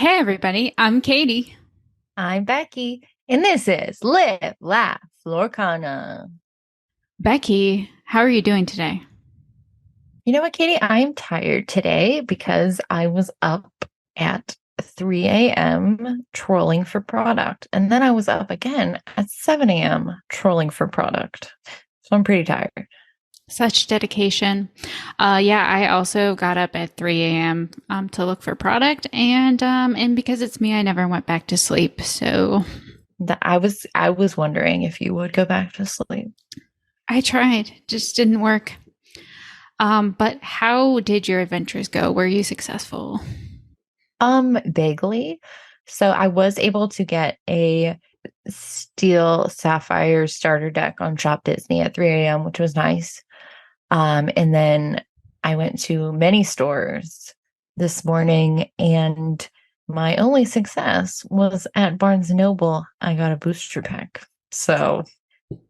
Hey, everybody. I'm Katie. I'm Becky, and this is Live, Laugh, Lorcana. Becky, how are you doing today? You know what, Katie? I am tired today because I was up at 3 a.m. trolling for product, and then I was up again at 7 a.m. trolling for product. So I'm pretty tired. Such dedication. Yeah, I also got up at 3 a.m. To look for product, and because it's me, I never went back to sleep. So I was wondering if you would go back to sleep. I tried, just didn't work. But how did your adventures go? Were you successful? Vaguely. So I was able to get a steel sapphire starter deck on Shop Disney at 3 a.m., which was nice. And then I went to many stores this morning, and my only success was at Barnes& and Noble. I got a booster pack. So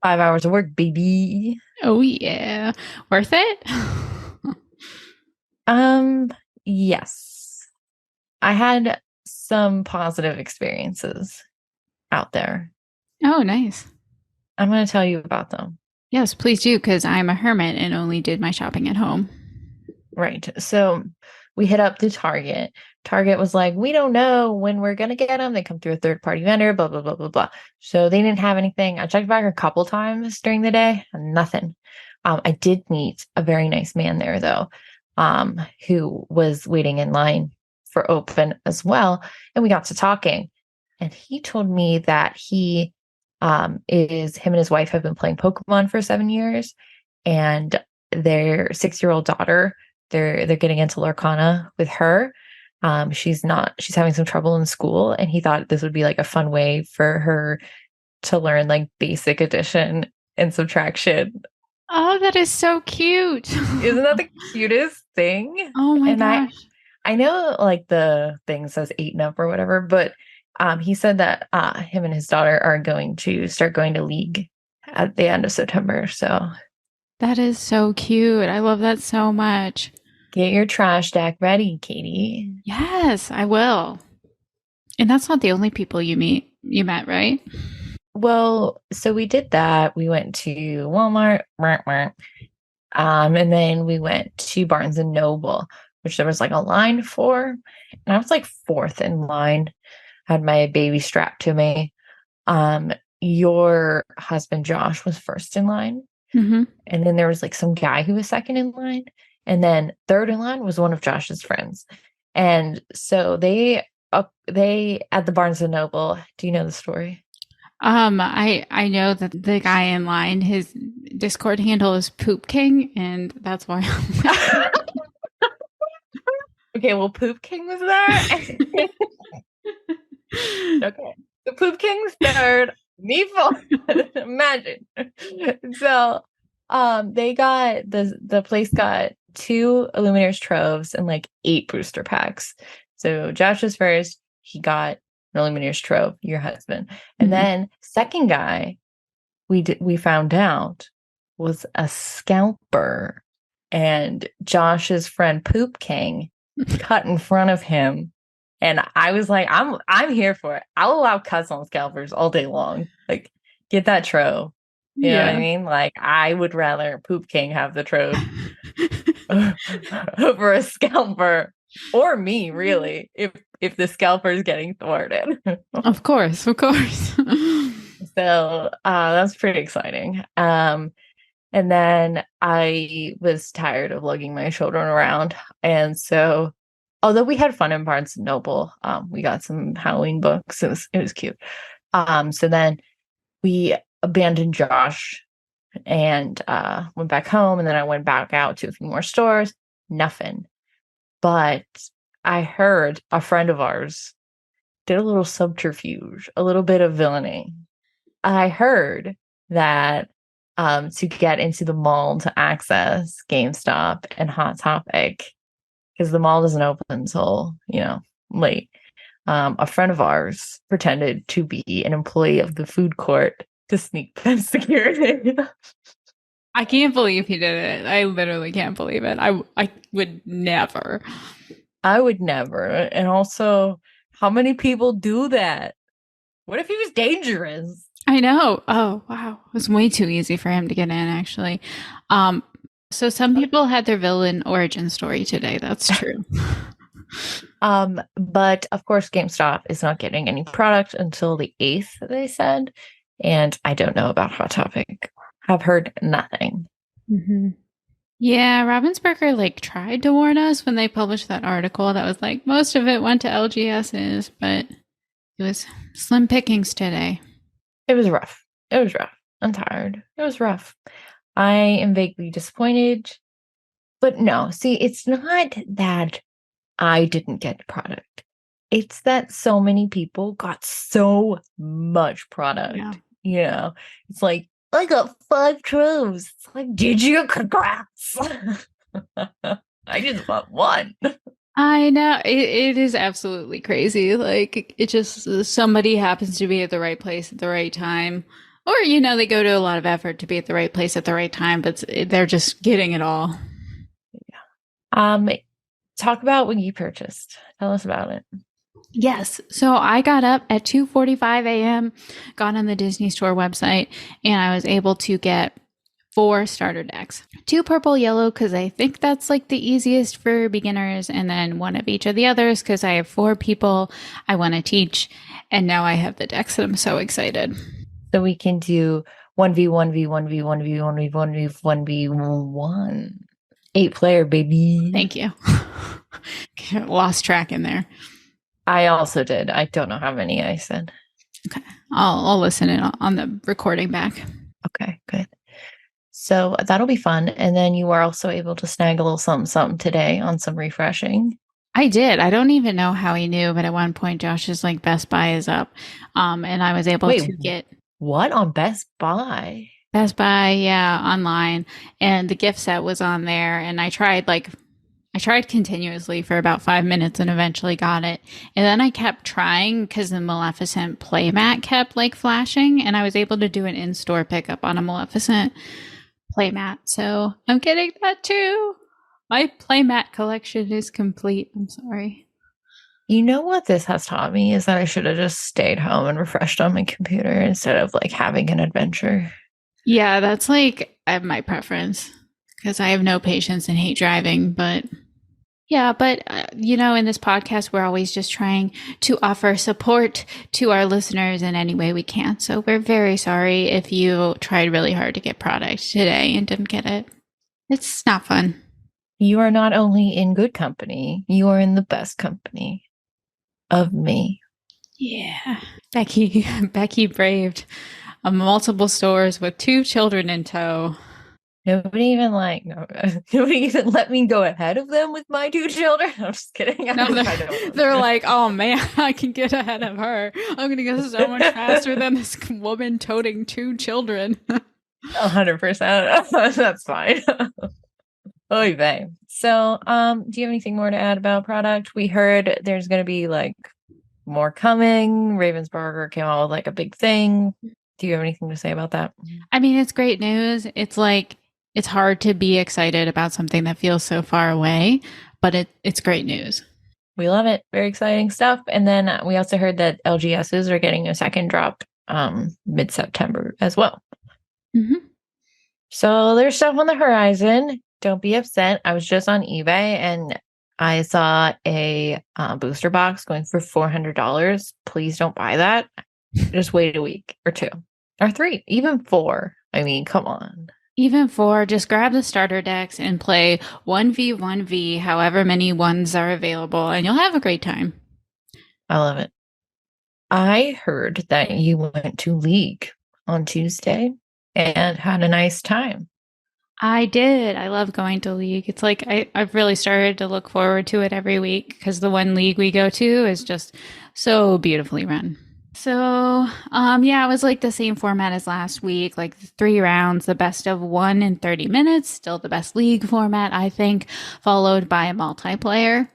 5 hours of work, baby. Oh, yeah. Worth it? Um, yes. I had some positive experiences out there. Oh, nice. I'm going to tell you about them. Yes, please do, because I'm a hermit and only did my shopping at home. Right. So we hit up to Target. Target was like, we don't know when we're going to get them. They come through a third party vendor, blah, blah, blah, blah, blah. So they didn't have anything. I checked back a couple times during the day, nothing. I did meet a very nice man there, though, who was waiting in line for open as well. And we got to talking. And he told me that him and his wife have been playing Pokemon for 7 years. And their 6-year-old daughter, they're getting into Lorcana with her. She's having some trouble in school, and he thought this would be like a fun way for her to learn like basic addition and subtraction. Oh, that is so cute. Isn't that the cutest thing? Oh my And gosh. I know like the thing says 8 and up or whatever, but he said that him and his daughter are going to start going to league at the end of September. So That is so cute. I love that so much. get your trash stack ready, Katie. Yes, I will. And that's not the only people you met, right? Well, so we did that. We went to Walmart, and then we went to Barnes and Noble, which there was like a line for, and I was like fourth in line. Had my baby strapped to me. Um, your husband Josh was first in line, Mm-hmm. and then there was like some guy who was second in line, and then third in line was one of Josh's friends, and so they at the Barnes and Noble. Do you know the story? I know that the guy in line, his Discord handle is Poop King, and that's why Okay, well, Poop King was there. Okay. The Poop King's third, me fourth. Imagine. So they got the place got two Illuminators troves and like 8 booster packs. So Josh was first, he got an Illuminators trove, your husband. And Mhm. then second guy we found out was a scalper. And Josh's friend Poop King cut in front of him, and I was like, I'm here for it. I'll allow cuts on scalpers all day long. Like, get that trove. You know what I Yeah. mean? Like, I would rather Poop King have the trove over a scalper, or me, really, if the scalper is getting thwarted. Of course, of course. So that's pretty exciting. And then I was tired of lugging my children around. And so, although we had fun in Barnes and Noble, we got some Halloween books. It was cute. So then we abandoned Josh and went back home. And then I went back out to a few more stores. Nothing. But I heard a friend of ours did a little subterfuge, a little bit of villainy. I heard that to get into the mall to access GameStop and Hot Topic, because the mall doesn't open until, late. A friend of ours pretended to be an employee of the food court to sneak past security. I can't believe he did it. I literally can't believe it. I would never. I would never. And also, How many people do that? What if he was dangerous? I know. Oh, wow. It was way too easy for him to get in, actually. Um, so some people had their villain origin story today. That's true. But of course, GameStop is not getting any product until the 8th, they said. And I don't know about Hot Topic. I've heard nothing. Hmm. Yeah, Ravensburger like tried to warn us when they published that article that was like most of it went to LGSs, but it was slim pickings today. It was rough. It was rough. I'm tired. It was rough. I am vaguely disappointed. But no, see, it's not that I didn't get the product. It's that so many people got so much Yeah. product. It's like, I got 5 troves. It's like, did you? Congrats. I just want one. I know it is absolutely crazy. Like it just somebody happens to be at the right place at the right time, or they go to a lot of effort to be at the right place at the right time, but they're just getting it all. Um, Talk about what you purchased. Tell us about it. Yes. So I got up at 2:45 a.m., got on the Disney Store website, and I was able to get 4 starter decks. 2 purple yellow because I think that's like the easiest for beginners, and then 1 of each of the others because I have 4 people I want to teach, and now I have the decks and I'm so excited. So we can do 1v1v1v1v1v1v1. 8-player, baby. Thank you. Lost track in there. I also did. I don't know how many I said. Okay. I'll listen in on the recording back. Okay, good. So that'll be fun. And then you are also able to snag a little something today on some refreshing. I did. I don't even know how he knew, but at one point Josh's like Best Buy is up. And I was able to get what on Best Buy? Best Buy, yeah, online. And the gift set was on there. And I tried continuously for about 5 minutes and eventually got it. And then I kept trying because the Maleficent playmat kept like flashing, and I was able to do an in-store pickup on a Maleficent playmat. So I'm getting that too. My playmat collection is complete. I'm sorry. You know what this has taught me is that I should have just stayed home and refreshed on my computer instead of like having an adventure. Yeah, that's like my preference because I have no patience and hate driving, but yeah, but in this podcast, we're always just trying to offer support to our listeners in any way we can. So we're very sorry if you tried really hard to get product today and didn't get it. It's not fun. You are not only in good company, you are in the best company of me. Yeah. Becky braved multiple stores with 2 children in tow. Nobody even let me go ahead of them with my 2 children. I'm just kidding. They're like, oh man, I can get ahead of her. I'm gonna go so much faster than this woman toting 2 children. 100%. That's fine. Oy vey. So, do you have anything more to add about product? We heard there's going to be like more coming. Ravensburger came out with like a big thing. Do you have anything to say about that? I mean, it's great news. It's like it's hard to be excited about something that feels so far away, but it's great news. We love it. Very exciting stuff. And then we also heard that LGSs are getting a second drop mid-September as well. Mm-hmm. So there's stuff on the horizon. Don't be upset. I was just on eBay and I saw a booster box going for $400. Please don't buy that. Just wait a week or 2 or 3, even 4. I mean, come on. Even 4, just grab the starter decks and play 1v1v, however many ones are available, and you'll have a great time. I love it. I heard that you went to League on Tuesday and had a nice time. I did. I love going to League. It's like I've really started to look forward to it every week because the one league we go to is just so beautifully run. So, yeah, it was like the same format as last week, like 3 rounds, the best of 1 in 30 minutes, still the best league format, I think, followed by a multiplayer.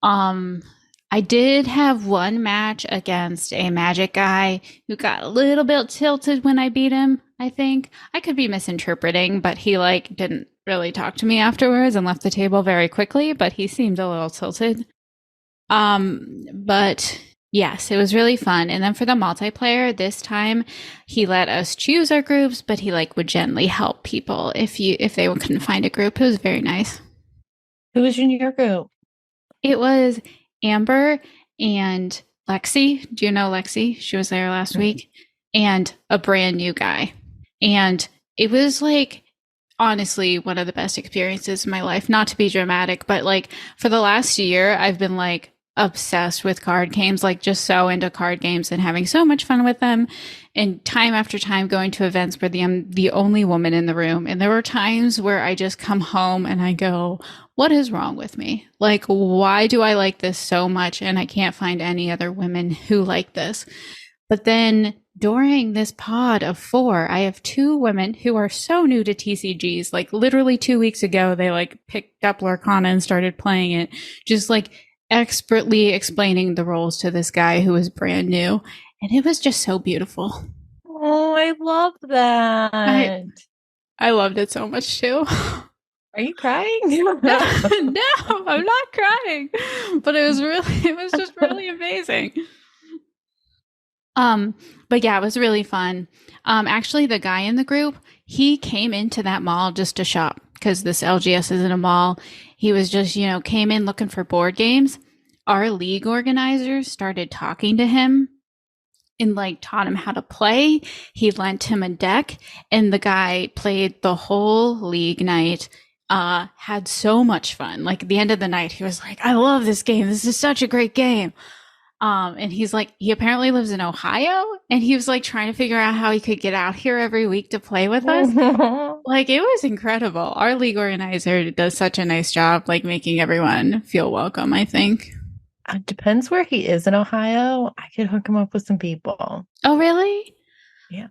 I did have 1 match against a magic guy who got a little bit tilted when I beat him, I think. I could be misinterpreting, but he like didn't really talk to me afterwards and left the table very quickly, but he seemed a little tilted. But Yes, it was really fun. And then for the multiplayer, this time he let us choose our groups, but he like would gently help people if they couldn't find a group. It was very nice. Who was in your group? It was Amber and Lexi. Do you know Lexi? She was there last week. And a brand new guy. And it was like honestly one of the best experiences in my life. Not to be dramatic, but like for the last year, I've been like obsessed with card games, like just so into card games and having so much fun with them. And time after time going to events where I'm the only woman in the room. And there were times where I just come home and I go, what is wrong with me? Like, why do I like this so much? And I can't find any other women who like this. But then during this pod of four, I have two women who are so new to TCGs. Like literally 2 weeks ago, they like picked up Lorcana and started playing it, just like expertly explaining the roles to this guy who was brand new. And it was just so beautiful. Oh, I love I that. I loved it so much too. Are you crying? No, no, I'm not crying. But it was just really amazing. Um, but yeah, it was really fun. Actually, the guy in the group, he came into that mall just to shop because this LGS isn't a mall. He was just, came in looking for board games. Our league organizers started talking to him and like taught him how to play. He lent him a deck, and the guy played the whole league night. Had so much fun. Like at the end of the night, he was like, I love this game. This is such a great game. And he's like, he apparently lives in Ohio, and he was like trying to figure out how he could get out here every week to play with us. Like it was incredible. Our league organizer does such a nice job, like making everyone feel welcome, I think. It depends where he is in Ohio. I could hook him up with some people. Oh, really? Yeah.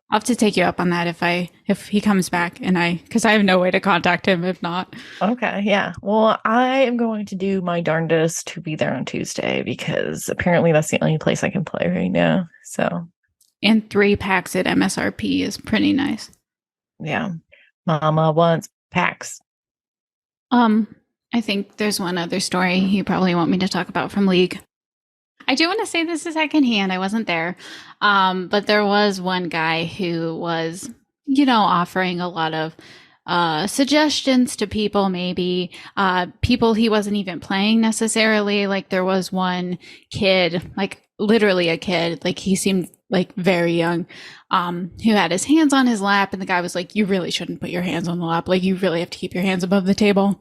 I'll have to take you up on that if he comes back because I have no way to contact him if not. Okay, yeah. Well, I am going to do my darndest to be there on Tuesday because apparently that's the only place I can play right now. So, And 3 packs at MSRP is pretty nice. yeah. Mama wants packs. I think there's one other story you probably want me to talk about from League. I do want to say this is secondhand. I wasn't there. But there was one guy who was, offering a lot of suggestions to people, maybe people he wasn't even playing necessarily. Like there was one kid, like literally a kid, like he seemed like very young, who had his hands on his lap. And the guy was like, you really shouldn't put your hands on the lap. Like you really have to keep your hands above the table.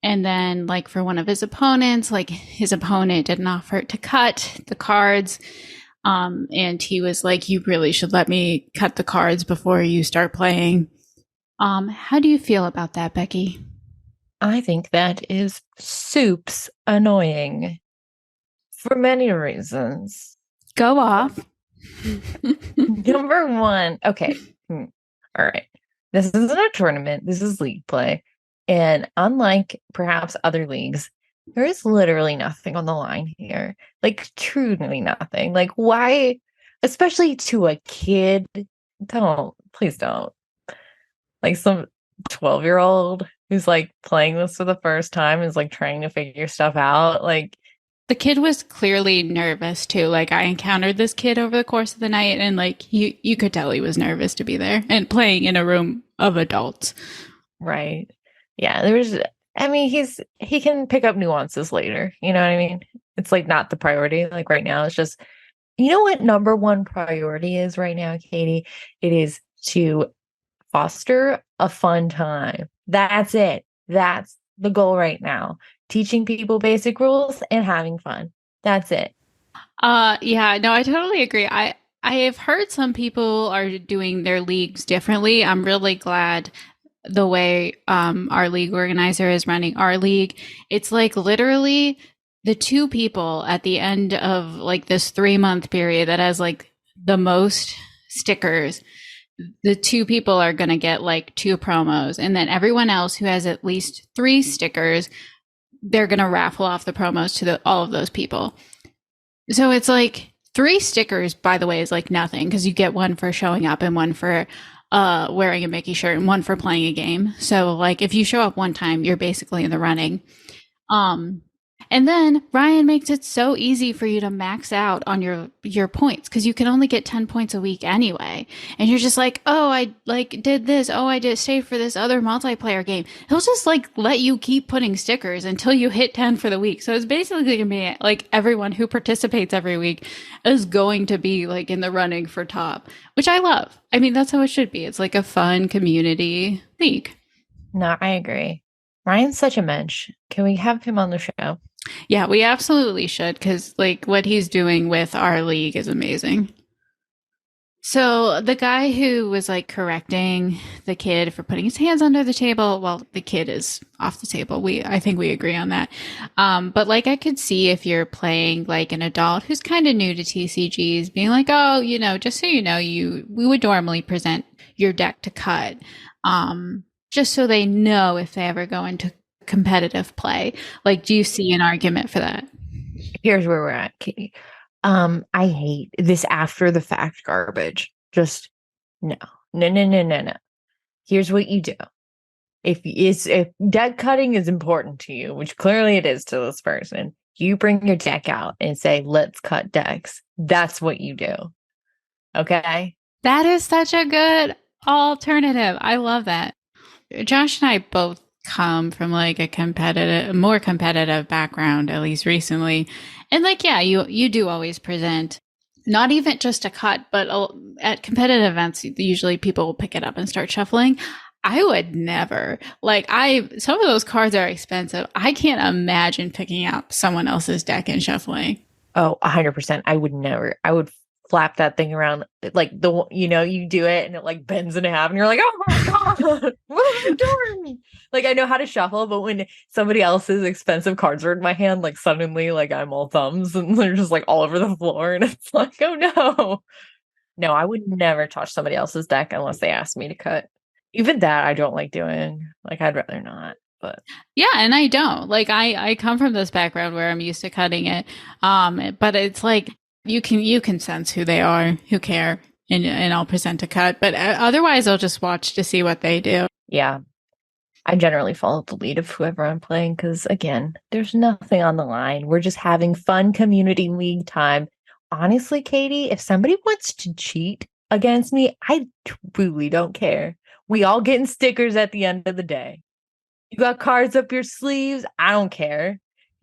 And then, like, for one of his opponents, like, his opponent didn't offer to cut the cards. And he was like, you really should let me cut the cards before you start playing. How do you feel about that, Becky? I think that is soups annoying for many reasons. Go off. Number one, okay. All right. This isn't a tournament. This is league play. And unlike perhaps other leagues, there is literally nothing on the line here. Like, truly nothing. Like, why, especially to a kid, please don't. Like, some 12-year-old who's like playing this for the first time is like trying to figure stuff out. Like, the kid was clearly nervous too. Like, I encountered this kid over the course of the night, and like, you could tell he was nervous to be there and playing in a room of adults. right. Yeah, he can pick up nuances later. You know what I mean? It's like not the priority. Like right now, it's just, you know what number one priority is right now, Katie? It is to foster a fun time. That's it. That's the goal right now. Teaching people basic rules and having fun. That's it. Yeah, no, I totally agree. I have heard some people are doing their leagues differently. I'm really glad the way our league organizer is running our league. It's like literally the two people at the end of like this 3-month period that has like the most stickers. The two people are going to get like 2 promos, and then everyone else who has at least 3 stickers, they're going to raffle off the promos to all of those people. So it's like 3 stickers, by the way, is like nothing because you get one for showing up and one for wearing a Mickey shirt and one for playing a game. So like if you show up one time, you're basically in the running. And then Ryan makes it so easy for you to max out on your points because you can only get 10 points a week anyway. And you're just like, "Oh, I like did this. Oh, I did save for this other multiplayer game." He'll just like let you keep putting stickers until you hit 10 for the week. So it's basically going to be like everyone who participates every week is going to be like in the running for top, which I love. I mean, that's how it should be. It's like a fun community league. No, I agree. Ryan's such a mensch. Can we have him on the show? Yeah, we absolutely should because like what he's doing with our league is amazing. So the guy who was like correcting the kid for putting his hands under the table, well, the kid is off the table. I think we agree on that. But like I could see if you're playing like an adult who's kind of new to TCGs, being like, oh, just so you know, we would normally present your deck to cut, just so they know if they ever go into competitive play. Like, do you see an argument for that? Here's where we're at, Katie. I hate this after the fact garbage. Just no, no, no, no, no, no. Here's what you do. If deck cutting is important to you, which clearly it is to this person, you bring your deck out and say, let's cut decks. That's what you do. Okay? That is such a good alternative. I love that. Josh and I both come from like more competitive background, at least recently. And like, yeah, you do always present not even just a cut, but at competitive events, usually people will pick it up and start shuffling. I would never some of those cards are expensive. I can't imagine picking out someone else's deck and shuffling. Oh, 100%. I would never. I would flap that thing around like you do it and it like bends in half and you're like, oh my God, what are you doing? Like I know how to shuffle, but when somebody else's expensive cards are in my hand, like suddenly like I'm all thumbs and they're just like all over the floor and it's like, oh no. No, I would never touch somebody else's deck unless they asked me to cut. Even that I don't like doing. Like I'd rather not. But Yeah, and I don't. Like I come from this background where I'm used to cutting it. But it's like you can sense who they are, who care, and I'll present a cut. But otherwise I'll just watch to see what they do. yeah, I generally follow the lead of whoever I'm playing because, again, there's nothing on the line. We're just having fun community league time. Honestly, Katie, if somebody wants to cheat against me, I truly don't care. We all getting stickers at the end of the day. You got cards up your sleeves? I don't care.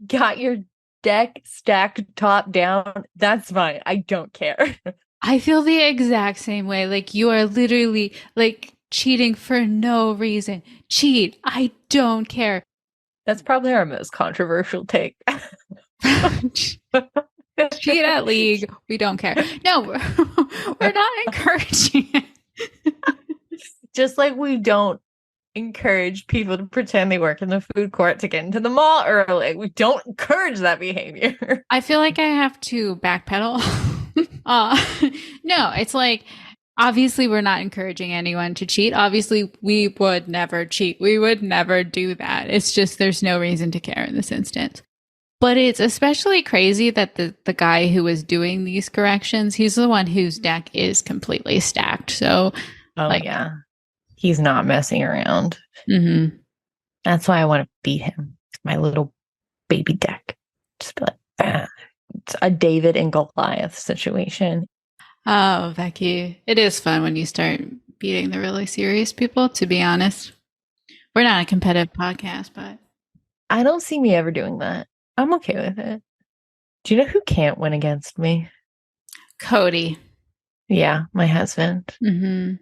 Got your deck stacked top down? That's fine. I don't care. I feel the exact same way. Like you are literally like cheating for no reason. Cheat. I don't care. That's probably our most controversial take. Cheat at league. We don't care. No, we're not encouraging it. Just like we don't encourage people to pretend they work in the food court to get into the mall early. We don't encourage that behavior. I feel like I have to backpedal. No, it's like obviously we're not encouraging anyone to cheat. Obviously, we would never cheat. We would never do that. It's just there's no reason to care in this instance. But it's especially crazy that the guy who was doing these corrections, he's the one whose deck is completely stacked. So, Yeah. He's not messing around. Mm-hmm. That's why I want to beat him. My little baby deck. Just be like, it's a David and Goliath situation. Oh, Becky, it is fun when you start beating the really serious people, to be honest. We're not a competitive podcast, but I don't see me ever doing that. I'm okay with it. Do you know who can't win against me? Cody. Yeah, my husband. Mm-hmm.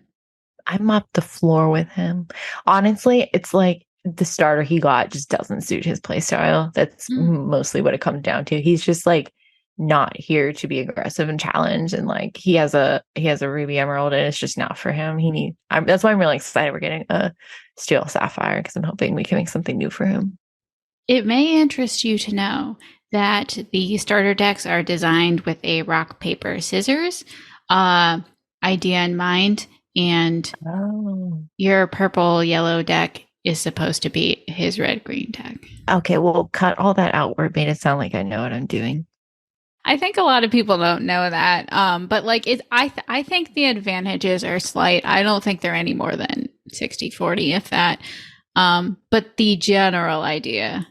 I mopped the floor with him. Honestly, it's like the starter he got just doesn't suit his play style. That's mostly what it comes down to. He's just like not here to be aggressive and challenge, and like he has a ruby emerald, and it's just not for him. That's why I'm really excited we're getting a steel sapphire because I'm hoping we can make something new for him. It may interest you to know that the starter decks are designed with a rock, paper, scissors idea in mind. And your purple yellow deck is supposed to be his red green deck. Okay, well, cut all that out where it made it sound like I know what I'm doing. I think a lot of people don't know that. But like I think the advantages are slight. I don't think they're any more than 60-40, if that. But the general idea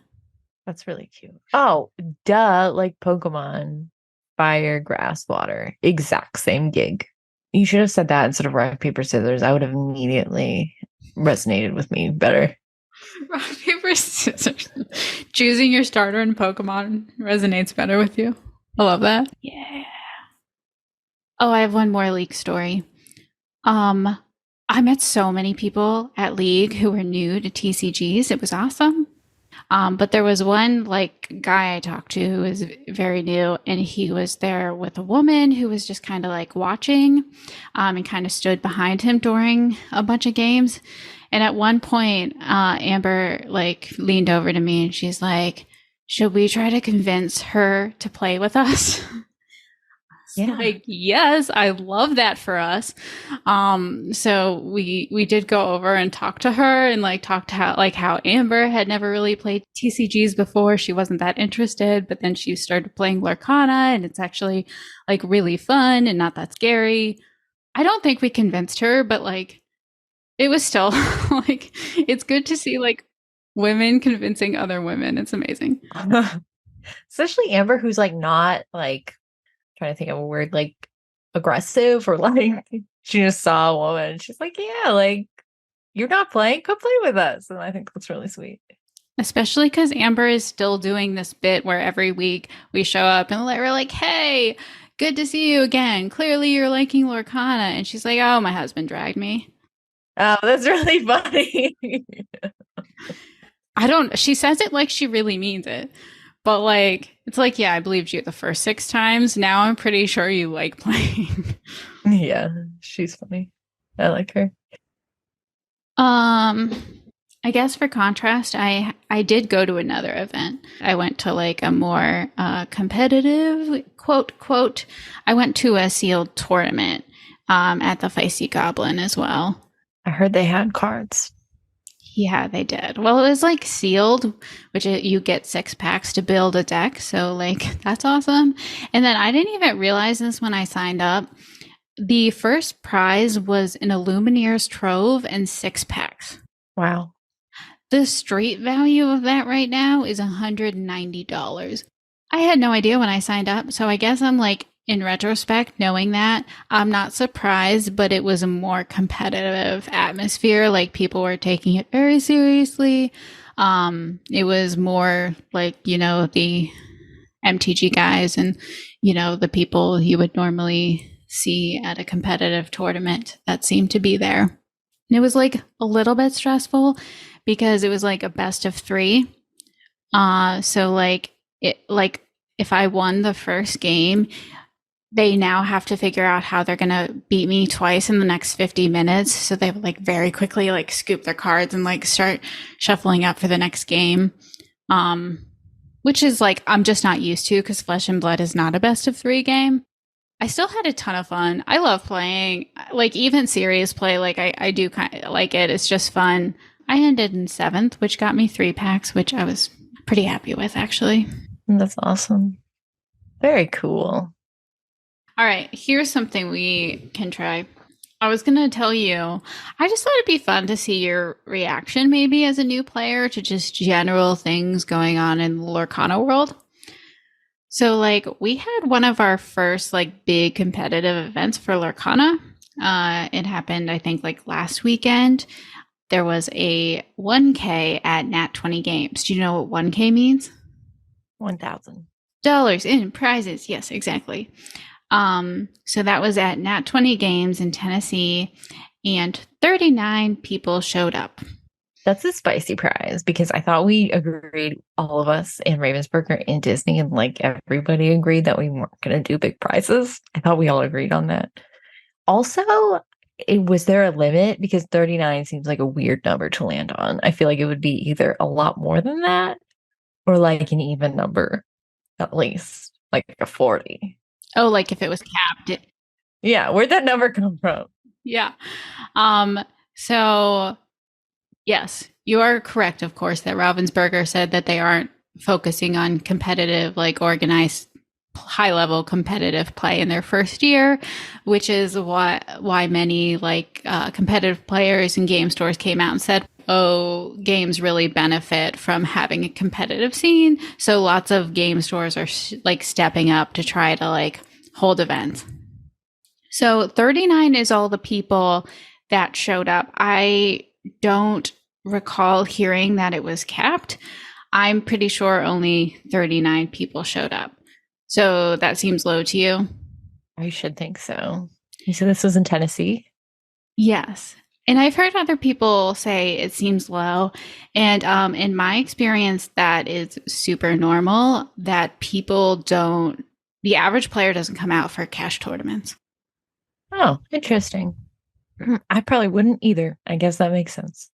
That's really cute. Oh, duh, like Pokemon, fire, grass, water. Exact same gig. You should have said that instead of rock, paper, scissors. I would have immediately resonated with me better. Rock, paper, scissors. Choosing your starter in Pokemon resonates better with you. I love that. Yeah. Oh, I have one more League story. Um, I met so many people at League who were new to TCGs. It was awesome. But there was one like guy I talked to who was very new, and he was there with a woman who was just kind of like watching, and kind of stood behind him during a bunch of games. And at one point, Amber like leaned over to me and she's like, "Should we try to convince her to play with us?" Yeah. Like, yes, I love that for us. So we did go over and talk to her and like talk to how Amber had never really played TCGs before. She wasn't that interested, but then she started playing Lorcana and it's actually like really fun and not that scary. I don't think we convinced her, but like it was still like it's good to see like women convincing other women. It's amazing. Especially Amber, who's like not like trying to think of a word like aggressive or like she just saw a woman and she's like, yeah, like you're not playing, come play with us. And I think that's really sweet. Especially because Amber is still doing this bit where every week we show up and we're like, hey, good to see you again. Clearly you're liking Lorcana. And she's like, oh, my husband dragged me. Oh, that's really funny. She says it like she really means it. But like, it's like, yeah, I believed you the first 6 times. Now I'm pretty sure you like playing. Yeah, she's funny. I like her. Um, I guess for contrast, I did go to another event. I went to like a more competitive quote. I went to a sealed tournament at the Feisty Goblin as well. I heard they had cards. Yeah, they did. Well, it was like sealed, which you get 6 packs to build a deck. So like that's awesome. And then I didn't even realize this when I signed up. The first prize was an Illumineer's Trove and 6 packs. Wow. The street value of that right now is $190. I had no idea when I signed up, so I guess I'm like, in retrospect, knowing that, I'm not surprised, but it was a more competitive atmosphere. Like people were taking it very seriously. It was more like, the MTG guys and, the people you would normally see at a competitive tournament that seemed to be there. And it was like a little bit stressful because it was like a best of 3. So like if I won the first game, they now have to figure out how they're gonna beat me twice in the next 50 minutes. So they like very quickly like scoop their cards and like start shuffling up for the next game. Which is like I'm just not used to because Flesh and Blood is not a best of 3 game. I still had a ton of fun. I love playing, like even serious play. Like I do kind of like it. It's just fun. I ended in 7th, which got me 3 packs, which I was pretty happy with actually. That's awesome. Very cool. All right, here's something we can try. I was going to tell you, I just thought it'd be fun to see your reaction maybe as a new player to just general things going on in the Lorcana world. So like we had one of our first like big competitive events for Lorcana. It happened, I think, like last weekend. There was a 1K at Nat 20 Games. Do you know what 1K means? $1,000 in prizes. Yes, exactly. So that was at Nat 20 Games in Tennessee, and 39 people showed up. That's a spicy prize because I thought we agreed, all of us in Ravensburger and Disney, and like everybody agreed that we weren't going to do big prizes. I thought we all agreed on that. Also, was there a limit? Because 39 seems like a weird number to land on. I feel like it would be either a lot more than that or like an even number, at least like a 40. Oh, like if it was capped. Yeah, where'd that number come from? Yeah. So yes, you are correct, of course, that Ravensburger said that they aren't focusing on competitive, like organized, high-level competitive play in their first year, which is why many like competitive players and game stores came out and said, oh, games really benefit from having a competitive scene. So lots of game stores are like stepping up to try to like hold events. So 39 is all the people that showed up. I don't recall hearing that it was capped. I'm pretty sure only 39 people showed up. So that seems low to you? I should think so. You said this was in Tennessee? Yes. And I've heard other people say it seems low. And in my experience, that is super normal that people don't, the average player doesn't come out for cash tournaments. Oh, interesting. I probably wouldn't either. I guess that makes sense.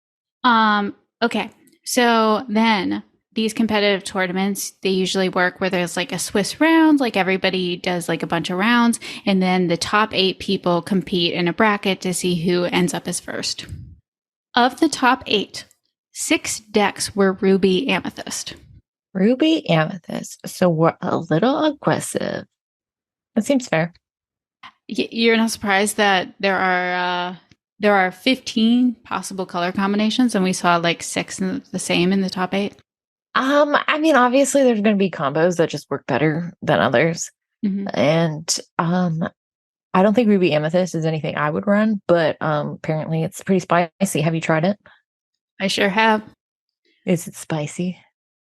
Okay. So then these competitive tournaments, they usually work where there's like a Swiss round, like everybody does like a bunch of rounds, and then the top 8 people compete in a bracket to see who ends up as first. Of the top 8, 6 decks were Ruby Amethyst. Ruby Amethyst. So we're a little aggressive. That seems fair. You're not surprised that there are 15 possible color combinations, and we saw like 6 in the same in the top 8. I mean, obviously there's going to be combos that just work better than others. Mm-hmm. And I don't think Ruby Amethyst is anything I would run, but apparently it's pretty spicy. Have you tried it? I sure have. Is it spicy?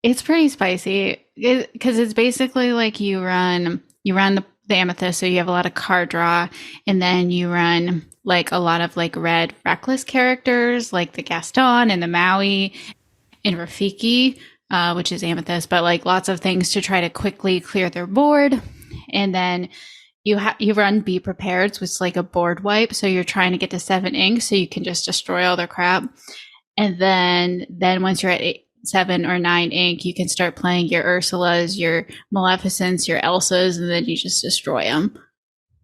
It's pretty spicy because it's basically like you run the amethyst, so you have a lot of card draw, and then you run like a lot of like red reckless characters, like the Gaston and the Maui and Rafiki, which is amethyst, but like lots of things to try to quickly clear their board, and then you run Be Prepared, which is like a board wipe, so you're trying to get to 7 ink, so you can just destroy all their crap, and then once you're at 7 or 9 ink, you can start playing your Ursulas, your Maleficents, your Elsas, and then you just destroy them.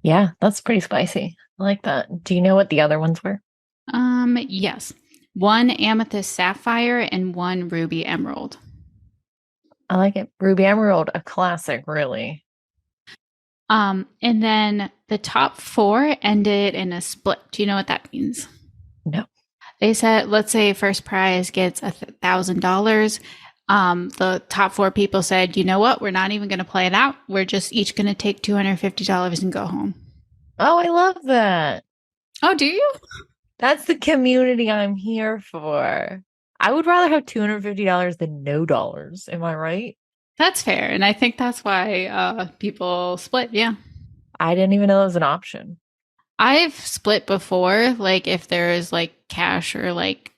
Yeah, that's pretty spicy. I like that. Do you know what the other ones were? Yes. 1 Amethyst Sapphire and 1 Ruby Emerald. I like it. Ruby Emerald, a classic, really. And then the top 4 ended in a split. Do you know what that means? No. They said, let's say first prize gets $1,000. The top 4 people said, you know what? We're not even going to play it out. We're just each going to take $250 and go home. Oh, I love that. Oh, do you? That's the community I'm here for. I would rather have $250 than no dollars. Am I right? That's fair. And I think that's why people split. Yeah. I didn't even know that was an option. I've split before, like if there is like cash or like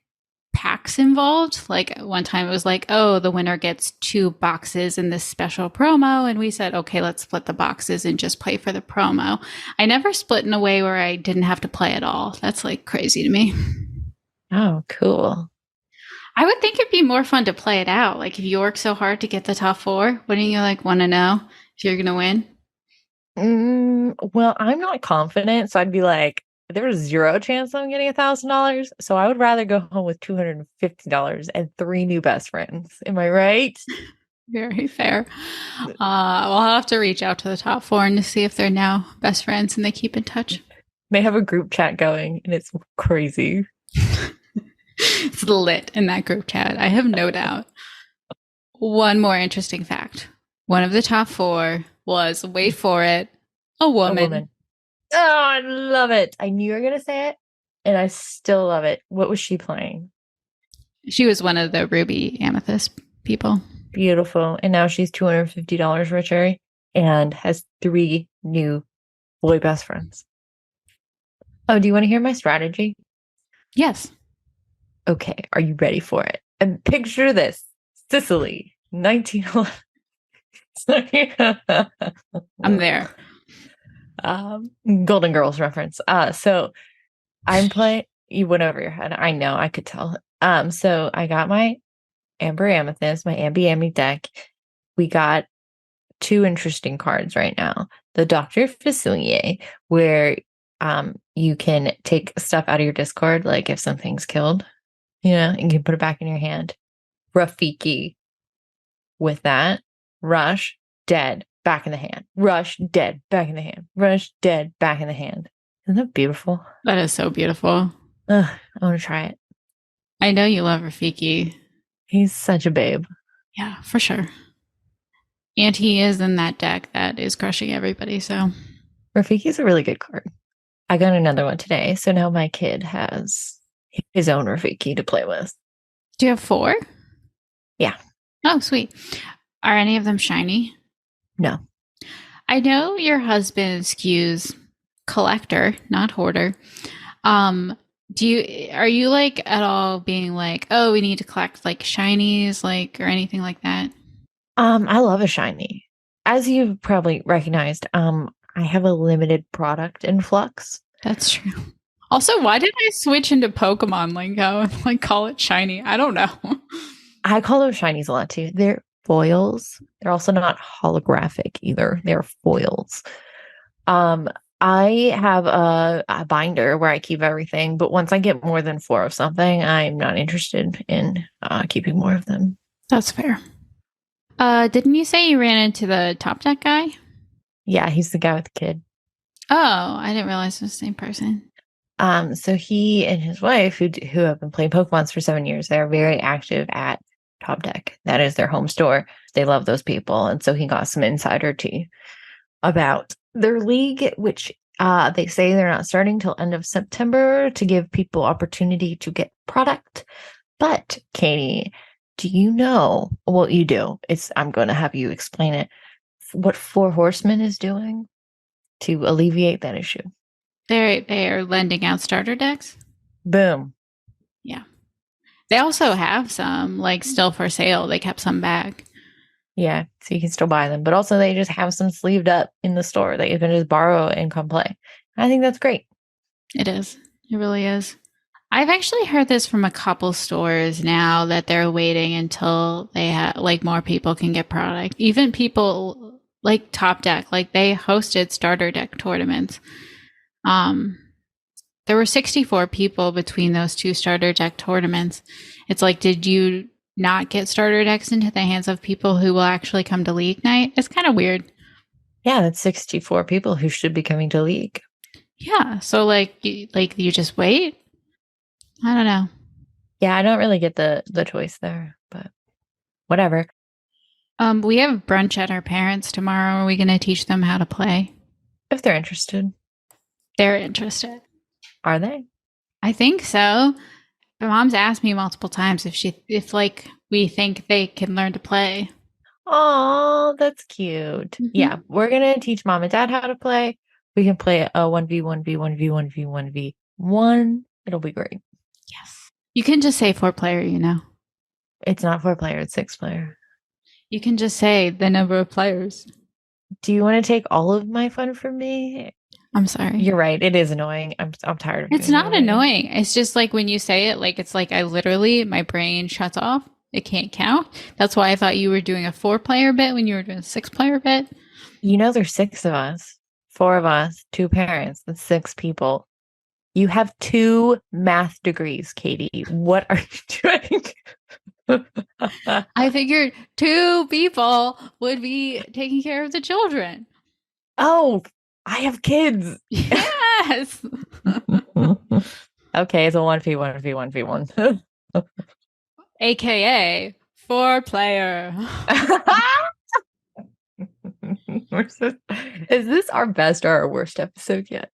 packs involved. Like one time it was like, oh, the winner gets 2 boxes in this special promo. And we said, okay, let's split the boxes and just play for the promo. I never split in a way where I didn't have to play at all. That's like crazy to me. Oh, cool. I would think it'd be more fun to play it out. Like if you work so hard to get the top 4, wouldn't you like want to know if you're going to win? Well, I'm not confident, so I'd be like, there's 0 chance I'm getting $1,000. So I would rather go home with $250 and 3 new best friends. Am I right? Very fair. I'll have to reach out to the top 4 and to see if they're now best friends and they keep in touch. They have a group chat going, and it's crazy. It's lit in that group chat. I have no doubt. One more interesting fact. One of the top 4 was, wait for it, a woman. A woman. Oh, I love it. I knew you were going to say it, and I still love it. What was she playing? She was one of the Ruby Amethyst people. Beautiful. And now she's $250 richer and has 3 new boy best friends. Oh, do you want to hear my strategy? Yes. Okay. Are you ready for it? And picture this. Sicily, 1911. I'm there. Golden Girls reference. So I'm playing. You went over your head. I know. I could tell. So I got my Amber Amethyst, my Ambi deck. We got 2 interesting cards right now. The Dr. Facilier, where you can take stuff out of your discard, like if something's killed, and you can put it back in your hand. Rafiki. With that, rush, dead, back in the hand. Rush, dead, back in the hand. Rush, dead, back in the hand. Isn't that beautiful? That is so beautiful. I want to try it. I know you love Rafiki. He's such a babe. Yeah, for sure. And he is in that deck that is crushing everybody. So, Rafiki's a really good card. I got another one today, so now my kid has his own Rafiki to play with. do you have four? Yeah, Oh, sweet. Are any of them shiny? no. I know your husband skews collector, not hoarder. Um, are you like at all being like, oh, we need to collect like shinies, like or anything like that? I love a shiny. As you've probably recognized, I have a limited product influx. That's true. Also, why did I switch into Pokemon lingo and like call it shiny? I don't know. I call those shinies a lot too. They're foils. They're also not holographic either. They're foils. Um, I have a binder where I keep everything, but once I get more than four of something, I'm not interested in keeping more of them. That's fair. Didn't you say you ran into the top deck guy? Yeah, he's the guy with the kid. Oh, I didn't realize it was the same person. So he and his wife, who have been playing Pokemon for 7 years, they're very active at Top Deck. That is their home store. They love those people, and so he got some insider tea about their league, which they say they're not starting till end of September to give people opportunity to get product. But Katie, do you know what you do? I'm going to have you explain it. What Four Horsemen is doing to alleviate that issue. They are lending out starter decks. Boom. Yeah. They also have some like still for sale. They kept some back. Yeah, so you can still buy them, but also they just have some sleeved up in the store that you can just borrow and come play. I think that's great. It is. It really is. I've actually heard this from a couple stores now that they're waiting until they have like more people can get product. Even people like Top Deck, like they hosted starter deck tournaments. Um, there were 64 people between those two starter deck tournaments. It's like, did you not get starter decks into the hands of people who will actually come to League Night? It's kind of weird. Yeah, that's 64 people who should be coming to League. Yeah. So you just wait. I don't know. Yeah, I don't really get the choice there, but whatever. We have brunch at our parents' tomorrow. Are we going to teach them how to play? If they're interested, They're interested. are they? I think so. My mom's asked me multiple times if like we think they can learn to play. Oh, that's cute. Mhm. Yeah, we're gonna teach mom and dad how to play. We can play a 1v1v1v1v1v1. It'll be great. Yes. You can just say 4-player, you know. It's not 4-player, it's 6-player. You can just say the number of players. Do you want to take all of my fun from me? I'm sorry. You're right. It is annoying. I'm tired of It's doing not it. annoying. It's just like when you say it, like it's like I literally my brain shuts off. It can't count. That's why I thought you were doing a 4-player bit when you were doing a 6-player bit. You know, there's 6 of us, 4 of us, 2 parents. That's 6 people. You have 2 math degrees, Katie. What are you doing? I figured 2 people would be taking care of the children. Oh, I have kids. Yes. Okay, it's a 1v1v1v1. AKA 4-player. Is this our best or our worst episode yet?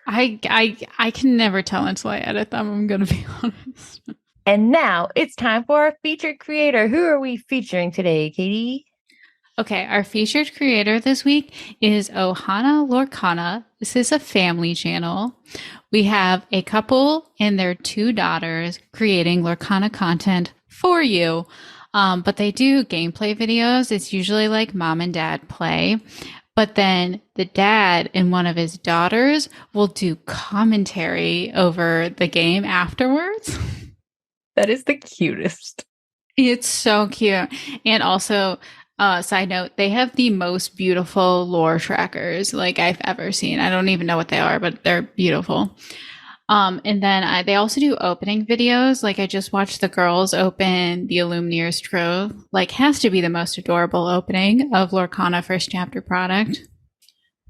I can never tell until I edit them, I'm gonna be honest. And now it's time for our featured creator. Who are we featuring today, Katie? Okay, our featured creator this week is Ohana Lorcana. This is a family channel. We have a couple and their 2 daughters creating Lorcana content for you. But they do gameplay videos. It's usually like mom and dad play. But then the dad and one of his daughters will do commentary over the game afterwards. That is the cutest. It's so cute. And also, side note, they have the most beautiful lore trackers like I've ever seen. I don't even know what they are, but they're beautiful. And then they also do opening videos. Like I just watched the girls open the Illumineer's Trove. Like has to be the most adorable opening of Lorcana first chapter product.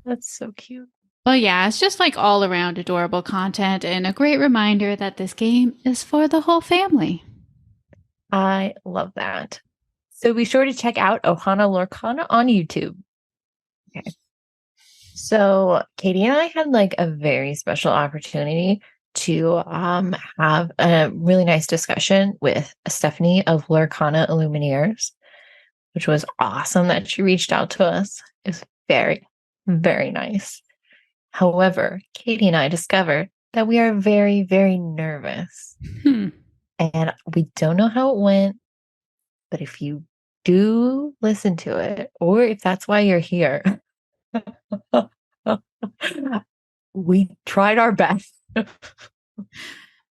That's so cute. Well, yeah, it's just like all around adorable content and a great reminder that this game is for the whole family. I love that. So be sure to check out Ohana Lorcana on YouTube. Okay. So Katie and I had like a very special opportunity to have a really nice discussion with Stephanie of Lorcana Illumineers, which was awesome that she reached out to us. It was very, very nice. However, Katie and I discovered that we are very, very nervous. Hmm. And we don't know how it went, but if you do listen to it, or if that's why you're here, we tried our best.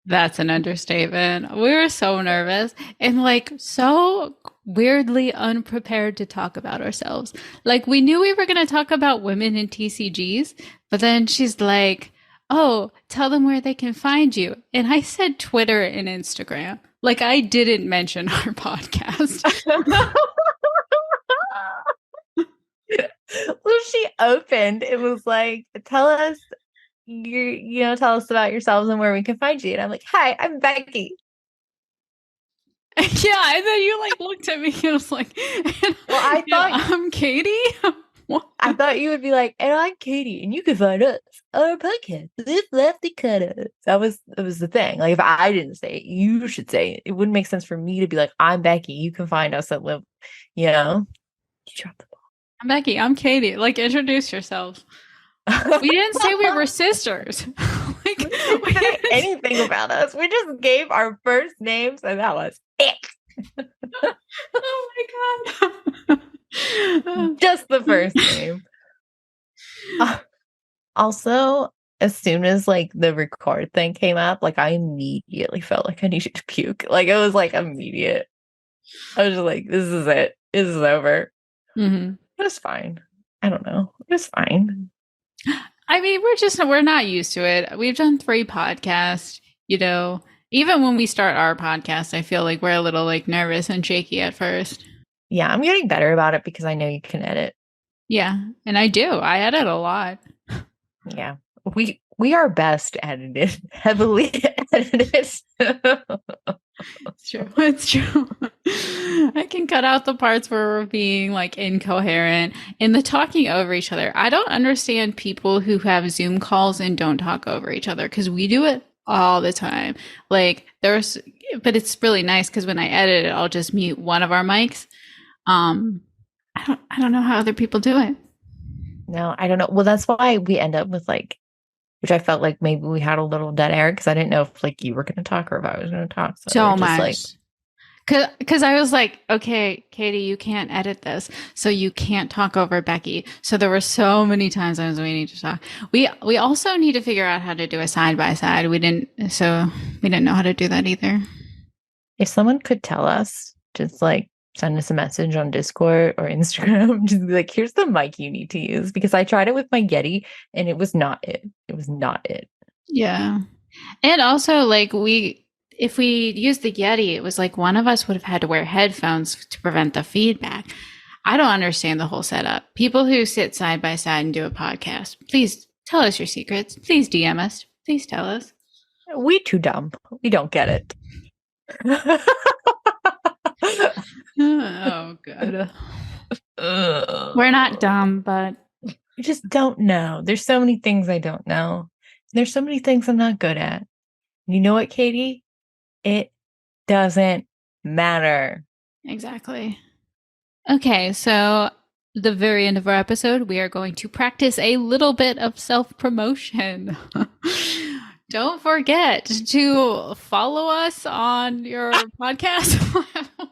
That's an understatement. We were so nervous and like so weirdly unprepared to talk about ourselves. Like we knew we were going to talk about women in TCGs, but then she's like, "Oh, tell them where they can find you." And I said Twitter and Instagram. Like I didn't mention our podcast. Well, she opened. It was like, tell us tell us about yourselves and where we can find you. And I'm like, hi, I'm Becky. Yeah, and then you like looked at me and was like, Well, I thought I'm Katie. I thought you would be like, and I'm Katie, and you can find us on our podcast. This lefty cutter. That was the thing. Like if I didn't say it, you should say it. It wouldn't make sense for me to be like, I'm Becky. You can find us at live. You know, you dropped the I'm Becky. I'm Katie. Like introduce yourselves. ball. We didn't say we were sisters. Like We didn't say anything about us. We just gave our first names, and that was it. Oh my god. Just the first name. Also, as soon as like the record thing came up, like I immediately felt like I needed to puke. Like it was like immediate. I was just like, this is it. This is over. Mm-hmm. It was fine. I don't know. It was fine. I mean, we're not used to it. We've done 3 podcasts, you know. Even when we start our podcast, I feel like we're a little like nervous and shaky at first. Yeah, I'm getting better about it because I know you can edit. Yeah, and I do. I edit a lot. Yeah. We are best edited, heavily edited. It's true. It's true. I can cut out the parts where we're being like incoherent and the talking over each other. I don't understand people who have Zoom calls and don't talk over each other because we do it all the time. Like but it's really nice because when I edit it, I'll just mute one of our mics. I don't know how other people do it. No, I don't know. Well, that's why we end up with like, which I felt like maybe we had a little dead air because I didn't know if like you were going to talk or if I was going to talk. So we're just, much. like, Because I was like, okay, Katie, you can't edit this, so you can't talk over Becky. So there were so many times I was waiting to talk. We also need to figure out how to do a side by side. We didn't know how to do that either. if someone could tell us, just like send us a message on Discord or Instagram, just be like, here's the mic you need to use because I tried it with my Yeti and it was not it. It was not it. Yeah, and also like if we used the Yeti, it was like one of us would have had to wear headphones to prevent the feedback. I don't understand the whole setup. People who sit side by side and do a podcast, please tell us your secrets. Please DM us. Please tell us. We too dumb. We don't get it. Oh, God. We're not dumb, but I just don't know. There's so many things I don't know. There's so many things I'm not good at. You know what, Katie? It doesn't matter. Exactly. Okay, so the very end of our episode, we are going to practice a little bit of self-promotion. Don't forget to follow us on your podcast platform.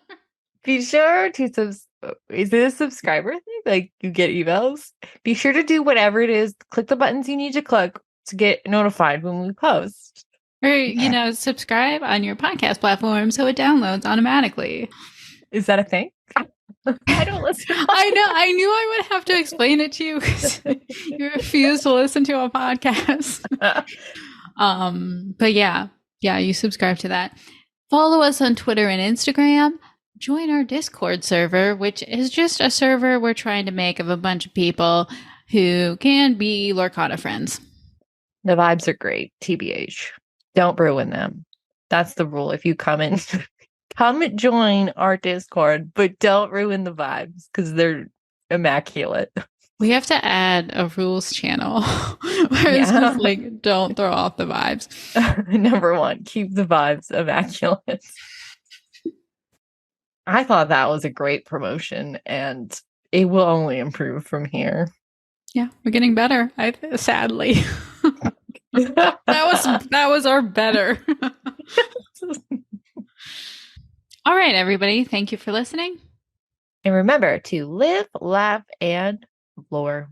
Be sure to is it a subscriber thing? Like you get emails? Be sure to do whatever it is. Click the buttons you need to click to get notified when we post. Or, subscribe on your podcast platform so it downloads automatically. Is that a thing? I don't listen. I know. I knew I would have to explain it to you because you refuse to listen to a podcast. But yeah, you subscribe to that. Follow us on Twitter and Instagram. Join our Discord server, which is just a server we're trying to make of a bunch of people who can be Lorcana friends. The vibes are great, TBH. Don't ruin them. That's the rule. If you come and come and join our Discord, but don't ruin the vibes because they're immaculate. We have to add a rules channel where it's Yeah. just like, don't throw off the vibes. Number one, keep the vibes immaculate. I thought that was a great promotion and it will only improve from here. Yeah, we're getting better. Sadly. that was our better. All right, everybody. Thank you for listening. And remember to live, laugh, and lore.